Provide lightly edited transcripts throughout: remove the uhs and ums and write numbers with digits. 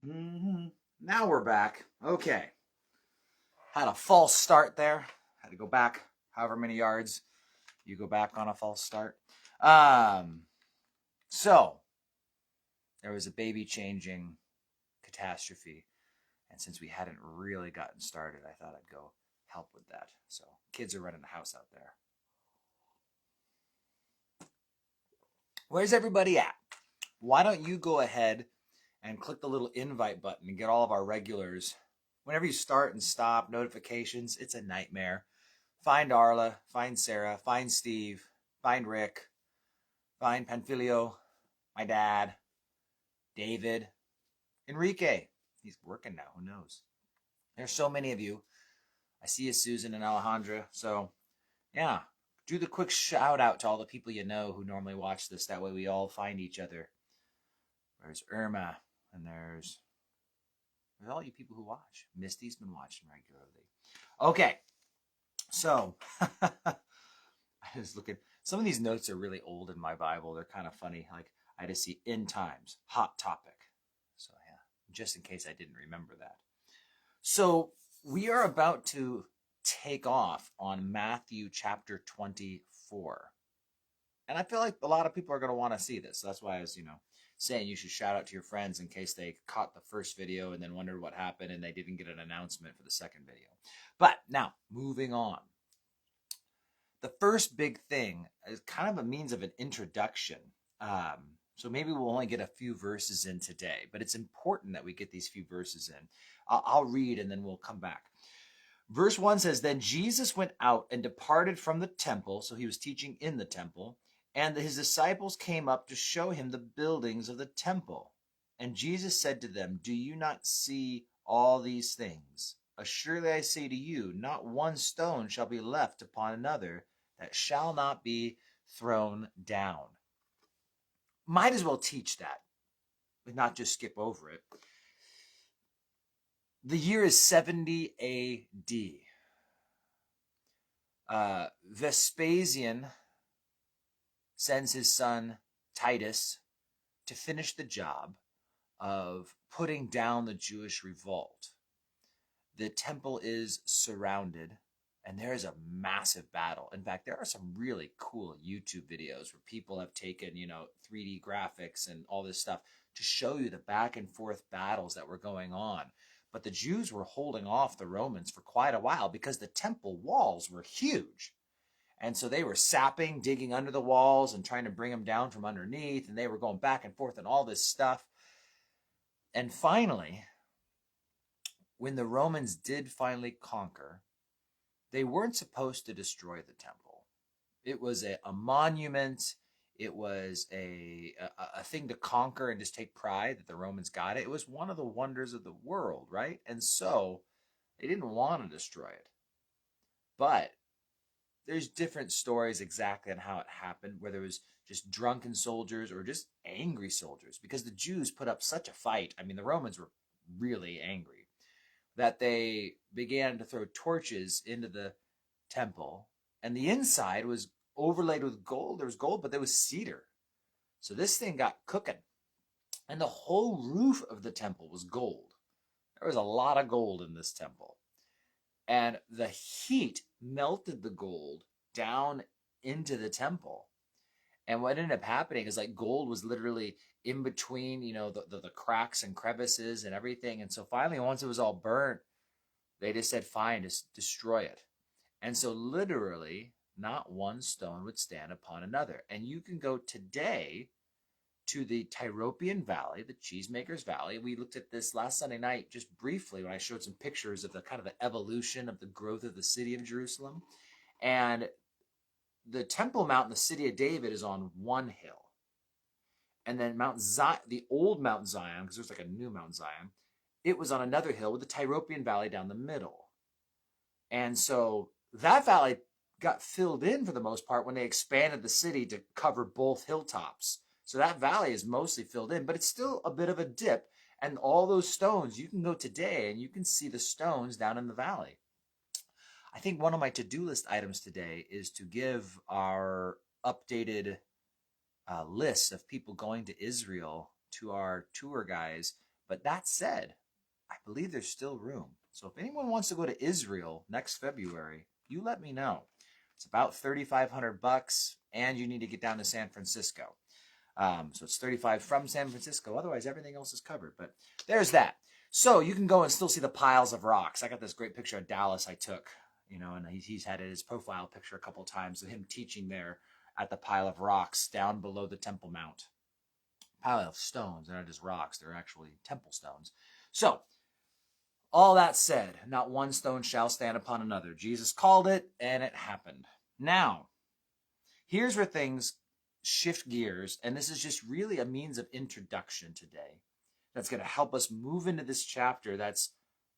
Now we're back. Okay. Had a false start there. Had to go back however many yards. You go back on a false start. So there was a baby changing catastrophe. And since we hadn't really gotten started, I thought I'd go help with that. So kids are running the house out there. Where's everybody at? Why don't you go ahead and click the little invite button and get all of our regulars. Whenever you start and stop notifications, it's a nightmare. Find Arla, find Sarah, find Steve, find Rick, find Panfilio, my dad, David, Enrique. He's working now, who knows? There's so many of you. I see you, Susan and Alejandra. So, yeah, do the quick shout out to all the people you know who normally watch this. That way we all find each other. There's Irma, and there's all you people who watch. Misty's been watching regularly. Okay, so I was looking. Some of these notes are really old in my Bible. They're kind of funny. Like I just see end times, hot topic. So yeah, just in case I didn't remember that. So we are about to take off on Matthew chapter 24. And I feel like a lot of people are going to want to see this. So that's why I was, saying you should shout out to your friends in case they caught the first video and then wondered what happened and they didn't get an announcement for the second video. But now, moving on. The first big thing is kind of a means of an introduction. So maybe we'll only get a few verses in today, but it's important that we get these few verses in. I'll read and then we'll come back. Verse 1 says, Then Jesus went out and departed from the temple, so he was teaching in the temple, and his disciples came up to show him the buildings of the temple. And Jesus said to them, Do you not see all these things? Assuredly I say to you, not one stone shall be left upon another that shall not be thrown down. Might as well teach that, but not just skip over it. The year is 70 A.D. Vespasian sends his son Titus to finish the job of putting down the Jewish revolt. The temple is surrounded, and there is a massive battle. In fact, there are some really cool YouTube videos where people have taken, 3D graphics and all this stuff to show you the back and forth battles that were going on. But the Jews were holding off the Romans for quite a while because the temple walls were huge. And so they were sapping, digging under the walls and trying to bring them down from underneath. And they were going back and forth and all this stuff. And finally, when the Romans did finally conquer, they weren't supposed to destroy the temple. It was a monument. It was a thing to conquer and just take pride that the Romans got it. It was one of the wonders of the world, right? And so they didn't want to destroy it. But there's different stories exactly on how it happened, whether it was just drunken soldiers or just angry soldiers, because the Jews put up such a fight. I mean, the Romans were really angry that they began to throw torches into the temple, and the inside was overlaid with gold. There was gold, but there was cedar. So this thing got cooking. And the whole roof of the temple was gold. There was a lot of gold in this temple. And the heat melted the gold down into the temple. And what ended up happening is like gold was literally in between, the cracks and crevices and everything. And so finally, once it was all burnt, they just said, fine, just destroy it. And so literally, not one stone would stand upon another. And you can go today to the Tyropian Valley, the Cheesemakers Valley. We looked at this last Sunday night just briefly when I showed some pictures of the kind of the evolution of the growth of the city of Jerusalem. And the Temple Mount in the city of David is on one hill. And then Mount Zion, the old Mount Zion, because there's like a new Mount Zion, it was on another hill with the Tyropian Valley down the middle. And so that valley got filled in for the most part when they expanded the city to cover both hilltops. So that valley is mostly filled in, but it's still a bit of a dip. And all those stones, you can go today and you can see the stones down in the valley. I think one of my to-do list items today is to give our updated list of people going to Israel to our tour guys But that said, I believe there's still room. So if anyone wants to go to Israel next February, you let me know. It's about $3,500, and you need to get down to San Francisco. So it's 35 from San Francisco. Otherwise, everything else is covered. But there's that. So you can go and still see the piles of rocks. I got this great picture of Dallas I took, and he's had his profile picture a couple of times of him teaching there at the pile of rocks down below the Temple Mount. Pile of stones. They're not just rocks. They're actually temple stones. So all that said, not one stone shall stand upon another. Jesus called it, and it happened. Now, here's where things shift gears, and this is just really a means of introduction today that's going to help us move into this chapter that's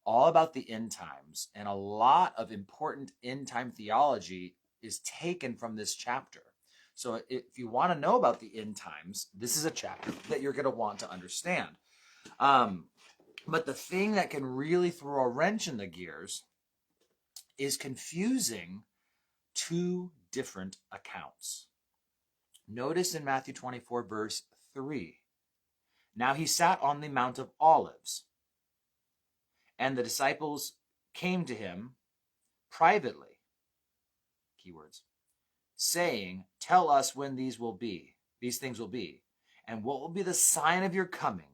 all about the end times, and a lot of important end time theology is taken from this chapter. So if you want to know about the end times, this is a chapter that you're going to want to understand. But the thing that can really throw a wrench in the gears is confusing two different accounts. Notice in Matthew 24, verse 3, now he sat on the Mount of Olives, and the disciples came to him privately, keywords, saying, tell us when these things will be, and what will be the sign of your coming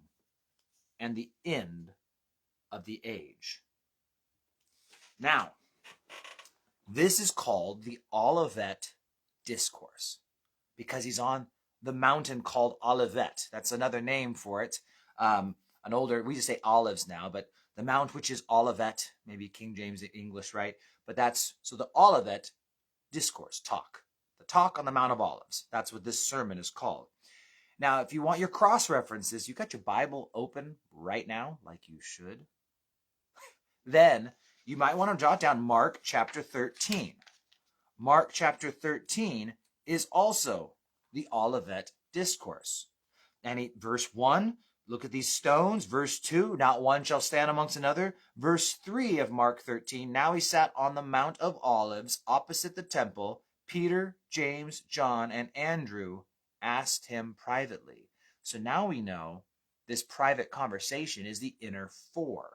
and the end of the age. Now, this is called the Olivet Discourse because he's on the mountain called Olivet. That's another name for it. We just say olives now, but the mount, which is Olivet, maybe King James English, right? But so the Olivet Discourse, talk. The talk on the Mount of Olives. That's what this sermon is called. Now, if you want your cross references, you got your Bible open right now, like you should. Then you might want to jot down Mark chapter 13. Mark chapter 13 is also the Olivet Discourse. And verse 1, look at these stones. Verse 2, not one shall stand amongst another. Verse 3 of Mark 13, now he sat on the Mount of Olives opposite the temple. Peter, James, John, and Andrew asked him privately. So now we know this private conversation is the inner four.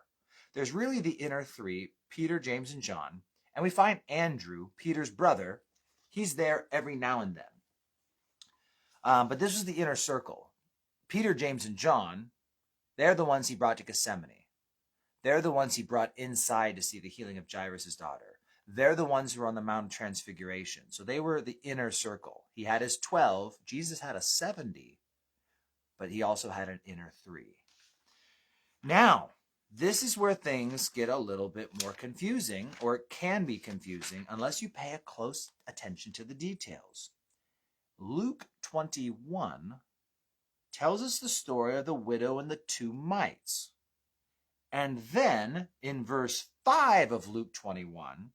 There's really the inner three, Peter, James, and John. And we find Andrew, Peter's brother. He's there every now and then. But this was the inner circle. Peter, James, and John, they're the ones he brought to Gethsemane. They're the ones he brought inside to see the healing of Jairus' daughter. They're the ones who were on the Mount of Transfiguration. So they were the inner circle. He had his 12. Jesus had a 70. But he also had an inner 3. Now, this is where things get a little bit more confusing, or it can be confusing, unless you pay a close attention to the details. Luke 21 tells us the story of the widow and the 2 mites. And then, in verse 5 of Luke 21,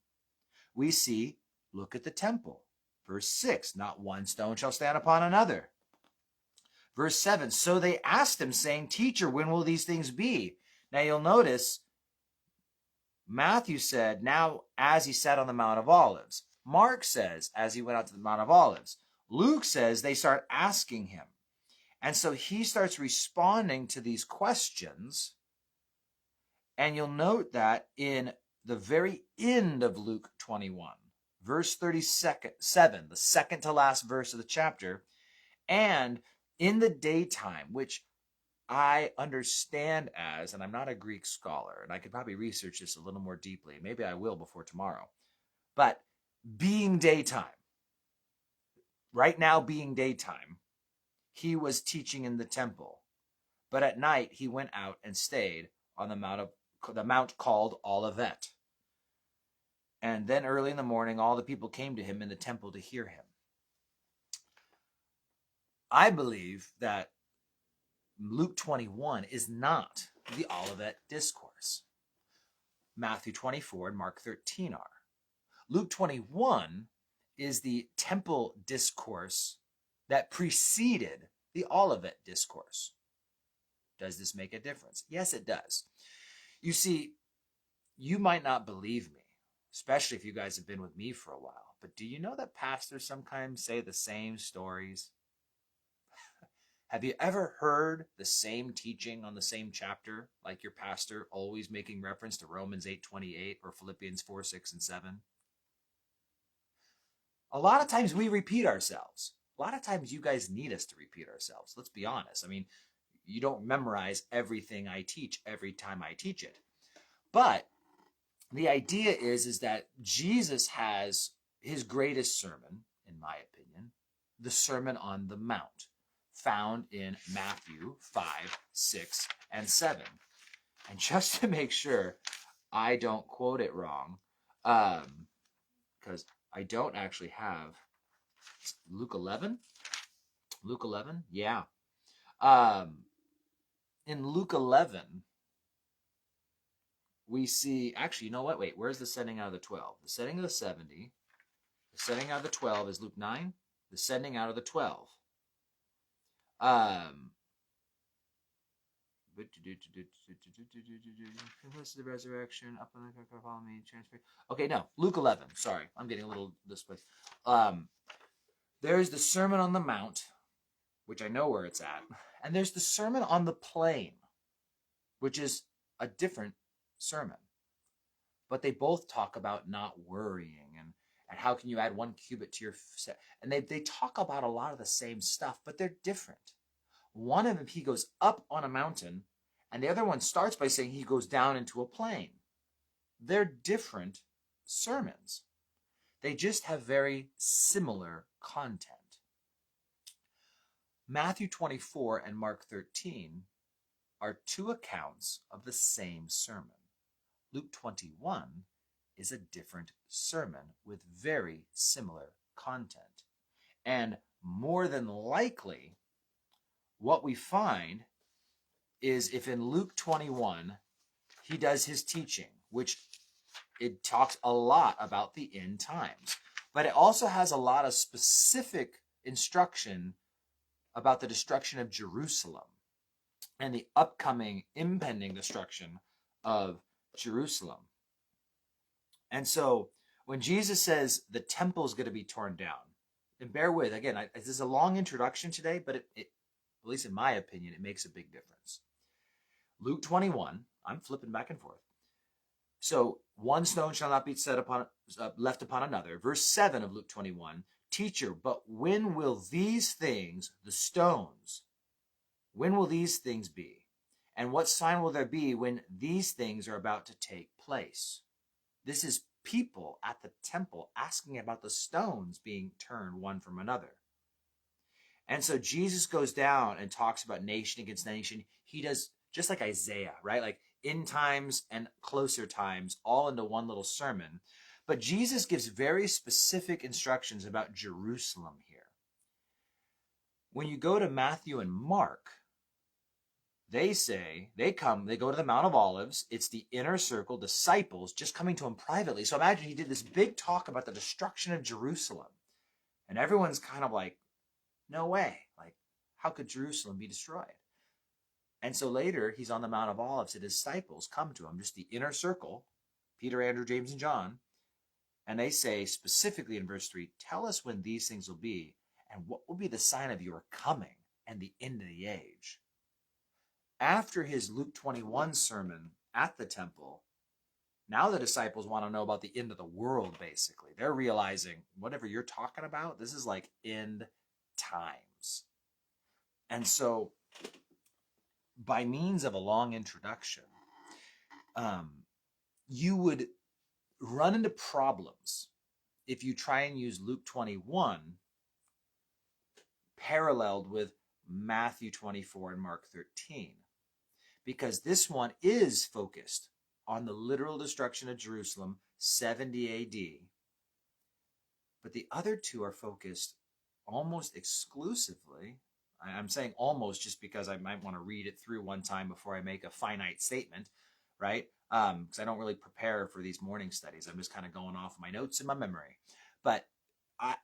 we see, look at the temple. Verse 6, not one stone shall stand upon another. Verse 7, so they asked him, saying, Teacher, when will these things be? Now you'll notice, Matthew said, now as he sat on the Mount of Olives. Mark says, as he went out to the Mount of Olives. Luke says they start asking him. And so he starts responding to these questions. And you'll note that in the very end of Luke 21, verse 37, the second to last verse of the chapter, and in the daytime, which I understand as, and I'm not a Greek scholar, and I could probably research this a little more deeply. Maybe I will before tomorrow. But being daytime, right now being daytime, he was teaching in the temple. But at night, he went out and stayed on the mount called Olivet. And then early in the morning, all the people came to him in the temple to hear him. I believe that Luke 21 is not the Olivet Discourse. Matthew 24 and Mark 13 are. Luke 21 is the temple discourse that preceded the Olivet Discourse. Does this make a difference? Yes, it does. You see, you might not believe me, especially if you guys have been with me for a while, but do you know that pastors sometimes say the same stories? Have you ever heard the same teaching on the same chapter, like your pastor always making reference to Romans 8:28 or Philippians 4:6 and 7? A lot of times we repeat ourselves. A lot of times you guys need us to repeat ourselves. Let's be honest. I mean, you don't memorize everything I teach every time I teach it. But the idea is that Jesus has his greatest sermon, in my opinion, the Sermon on the Mount, found in Matthew 5, 6, and 7. And just to make sure I don't quote it wrong, because I don't actually have Luke 11. Luke 11? Yeah. In Luke 11, we see, actually, you know what? Wait, where's the sending out of the 12? The sending of the 70. The sending out of the 12 is Luke 9. The sending out of the 12. The resurrection, up on the follow me, transfer. Okay, no, Luke 11. Sorry, I'm getting a little displaced. There's the Sermon on the Mount, which I know where it's at, and there's the Sermon on the Plain, which is a different sermon. But they both talk about not worrying and how can you add 1 cubit to your set. And they talk about a lot of the same stuff, but they're different. One of them, he goes up on a mountain, and the other one starts by saying he goes down into a plain. They're different sermons. They just have very similar content. Matthew 24 and Mark 13 are 2 accounts of the same sermon. Luke 21 is a different sermon with very similar content. And more than likely, what we find is if in Luke 21, he does his teaching, which it talks a lot about the end times, but it also has a lot of specific instruction about the destruction of Jerusalem and the upcoming impending destruction of Jerusalem. And so when Jesus says the temple is going to be torn down, and bear with, again, this is a long introduction today, but it, at least in my opinion, it makes a big difference. Luke 21, I'm flipping back and forth. So 1 stone shall not be left upon another. Verse 7 of Luke 21, teacher, but when will these things, the stones, when will these things be? And what sign will there be when these things are about to take place? This is people at the temple asking about the stones being turned one from another. And so Jesus goes down and talks about nation against nation. He does just like Isaiah, right? Like end times and closer times all into one little sermon. But Jesus gives very specific instructions about Jerusalem here. When you go to Matthew and Mark, they go to the Mount of Olives. It's the inner circle, disciples just coming to him privately. So imagine he did this big talk about the destruction of Jerusalem. And everyone's kind of like, no way. Like, how could Jerusalem be destroyed? And so later he's on the Mount of Olives and his disciples come to him, just the inner circle, Peter, Andrew, James, and John. And they say specifically in verse 3, tell us when these things will be and what will be the sign of your coming and the end of the age. After his Luke 21 sermon at the temple, now the disciples want to know about the end of the world, basically. They're realizing, whatever you're talking about, this is like end times. And so, by means of a long introduction, you would run into problems if you try and use Luke 21 paralleled with Matthew 24 and Mark 13. Because this one is focused on the literal destruction of Jerusalem, 70 AD. But the other two are focused almost exclusively. I'm saying almost just because I might want to read it through one time before I make a finite statement, right? Because I don't really prepare for these morning studies. I'm just kind of going off my notes in my memory. But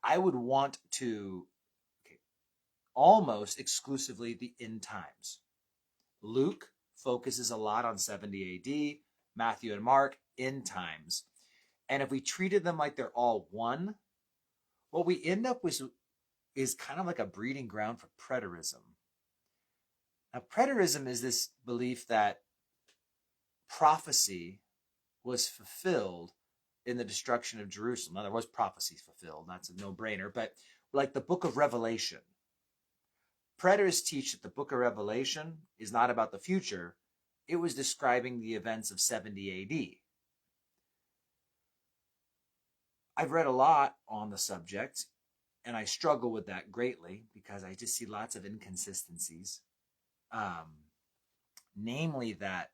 I would want to almost exclusively the end times. Luke focuses a lot on 70 AD, Matthew and Mark, end times. And if we treated them like they're all one, what we end up with is kind of like a breeding ground for preterism. Now, preterism is this belief that prophecy was fulfilled in the destruction of Jerusalem. Now, there was prophecy fulfilled. That's a no-brainer. But like the book of Revelation, preterists teach that the book of Revelation is not about the future. It was describing the events of 70 AD. I've read a lot on the subject, and I struggle with that greatly because I just see lots of inconsistencies. Namely that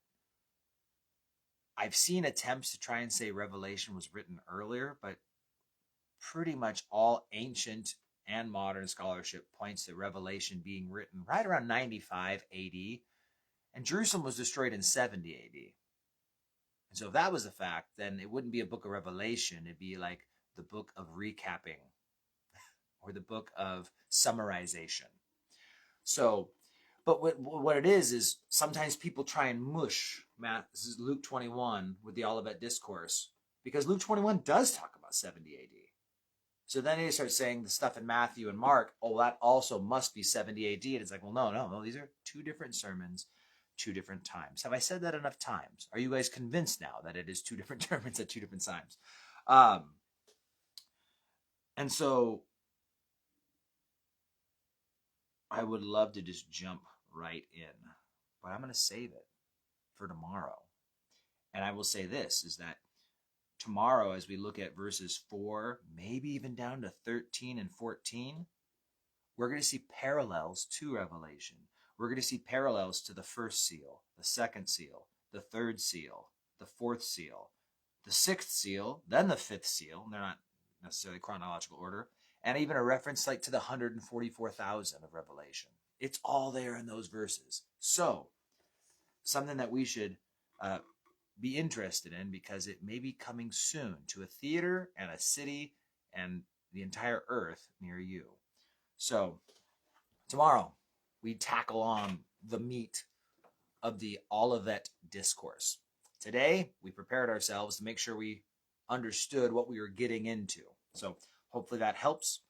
I've seen attempts to try and say Revelation was written earlier, but pretty much all ancient and modern scholarship points to Revelation being written right around 95 AD, and Jerusalem was destroyed in 70 AD. And so if that was a fact, then it wouldn't be a book of Revelation. It'd be like the book of recapping or the book of summarization. So, but what it is sometimes people try and mush this is Luke 21 with the Olivet Discourse, because Luke 21 does talk about 70 AD. So then they start saying the stuff in Matthew and Mark, oh, that also must be 70 AD. And it's like, well, no, these are two different sermons, two different times. Have I said that enough times? Are you guys convinced now that it is two different sermons at two different times? And so I would love to just jump right in, but I'm going to save it for tomorrow. And I will say this, is that tomorrow, as we look at verses 4, maybe even down to 13 and 14, we're going to see parallels to Revelation. We're going to see parallels to the first seal, the second seal, the third seal, the fourth seal, the sixth seal, then the fifth seal. They're not necessarily chronological order. And even a reference like to the 144,000 of Revelation. It's all there in those verses. So, something that we should be interested in, because it may be coming soon to a theater and a city and the entire earth near you. So, tomorrow, we tackle on the meat of the Olivet Discourse. Today, we prepared ourselves to make sure we understood what we were getting into. So, hopefully that helps.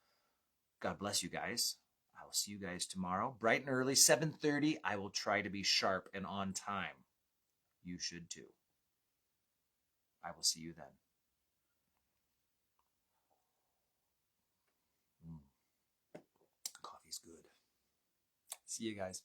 God bless you guys. I will see you guys tomorrow, bright and early, 7:30. I will try to be sharp and on time. You should too. I will see you then. Coffee's good. See you guys.